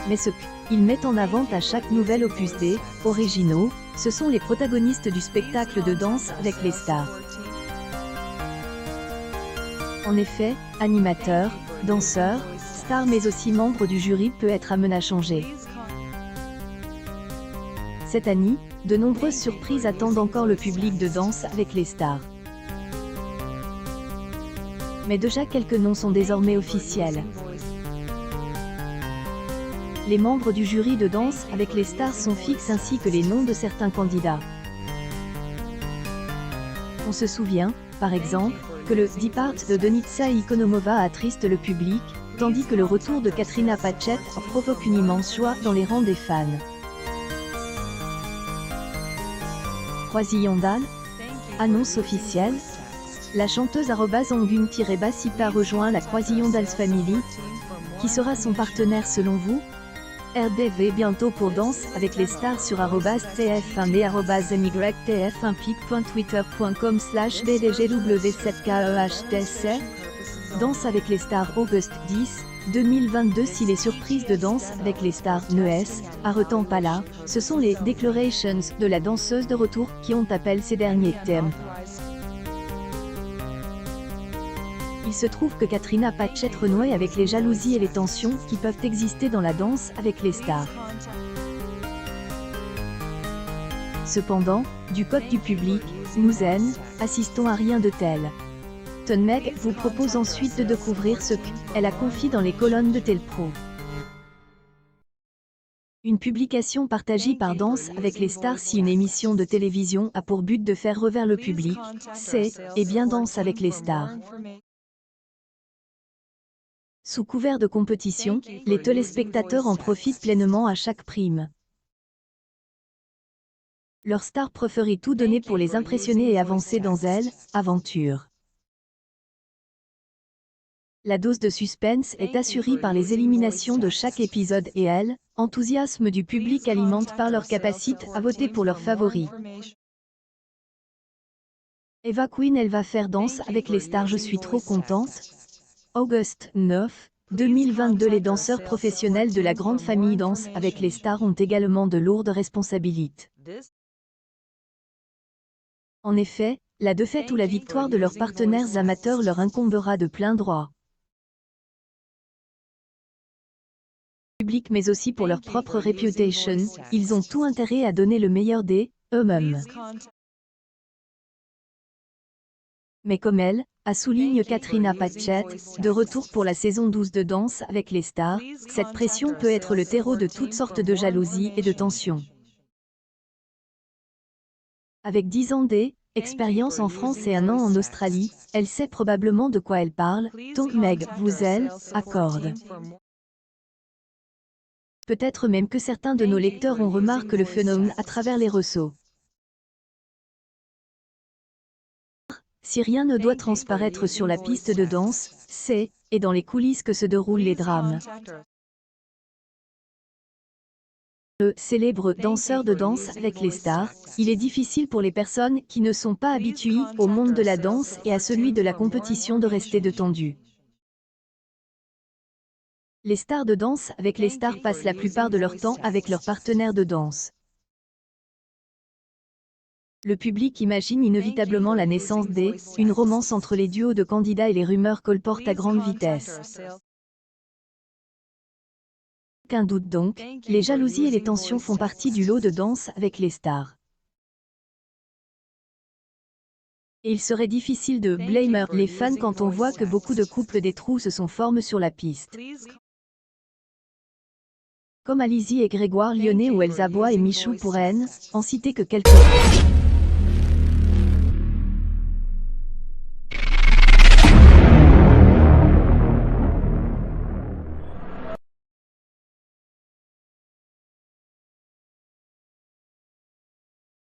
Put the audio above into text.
Mais ce qu'ils mettent en avant à chaque nouvel opus des originaux, ce sont les protagonistes du spectacle de danse avec les stars. En effet, animateurs, danseurs, stars mais aussi membres du jury peut être amené à changer. Cette année, de nombreuses surprises attendent encore le public de Danse avec les stars. Mais déjà quelques noms sont désormais officiels. Les membres du jury de Danse avec les stars sont fixes ainsi que les noms de certains candidats. On se souvient, par exemple, que le « départ » de Denitsa Ikonomova attriste le public, tandis que le retour de Katrina Patchett provoque une immense joie dans les rangs des fans. Croisillon-Dal, annonce officielle. La chanteuse @Angun-Bassipa rejoint la Croisillon-Dals Family. Qui sera son partenaire selon vous? RDV bientôt pour Danse avec les stars sur @tf1d @mygractf1pic.twitter.com/ddgw7kehtc. Danse avec les stars August 10, 2022. Si les surprises de Danse avec les stars ne retentent pas là, ce sont les declarations de la danseuse de retour qui ont appelé ces derniers termes. Il se trouve que Katrina Patchett renoue avec les jalousies et les tensions qui peuvent exister dans la danse avec les stars. Cependant, du côté du public, nous assistons à rien de tel. Ton Meg vous propose ensuite de découvrir ce qu'elle a confié dans les colonnes de Telpro. Une publication partagée par Danse avec les stars. Si une émission de télévision a pour but de faire revers le public, c'est, et bien Danse avec les stars. Sous couvert de compétition, les téléspectateurs en profitent pleinement à chaque prime. Leurs stars préfèrent tout donner pour les impressionner et avancer dans elles, aventure. La dose de suspense est assurée par les éliminations de chaque épisode et enthousiasme du public alimente par leur capacité à voter pour leurs favoris. Eva Queen, elle va faire Danse avec les stars. Je suis trop contente. August 9, 2022. Les danseurs professionnels de la grande famille Danse avec les stars ont également de lourdes responsabilités. En effet, la défaite ou la victoire de leurs partenaires amateurs leur incombera de plein droit. Public mais aussi pour leur propre réputation, ils ont tout intérêt à donner le meilleur d'eux-mêmes. Mais comme elle, souligne Katrina Patchett, de retour pour la saison 12 de Danse avec les stars, cette pression peut être le terreau de toutes sortes de jalousies et de tensions. Avec 10 ans d'expérience en France et 1 an en Australie, elle sait probablement de quoi elle parle, donc Meg vous accorde. Peut-être même que certains de nos lecteurs ont remarqué le phénomène à travers les réseaux. Si rien ne doit transparaître sur la piste de danse, c'est, et dans les coulisses que se déroulent les drames. Le célèbre danseur de Danse avec les stars, il est difficile pour les personnes qui ne sont pas habituées au monde de la danse et à celui de la compétition de rester détendues. Les stars de Danse avec les stars passent la plupart de leur temps avec leurs partenaires de danse. Le public imagine inévitablement la naissance une romance entre les duos de candidats et les rumeurs colportent à grande vitesse. Aucun doute donc, les jalousies et les tensions font partie du lot de Danse avec les stars. Et il serait difficile de blâmer les fans quand on voit que beaucoup de couples des trous se sont formés sur la piste. Comme Alizée et Grégoire Lyonnais ou Elsa Bois et Michou pour en citer que quelques-uns.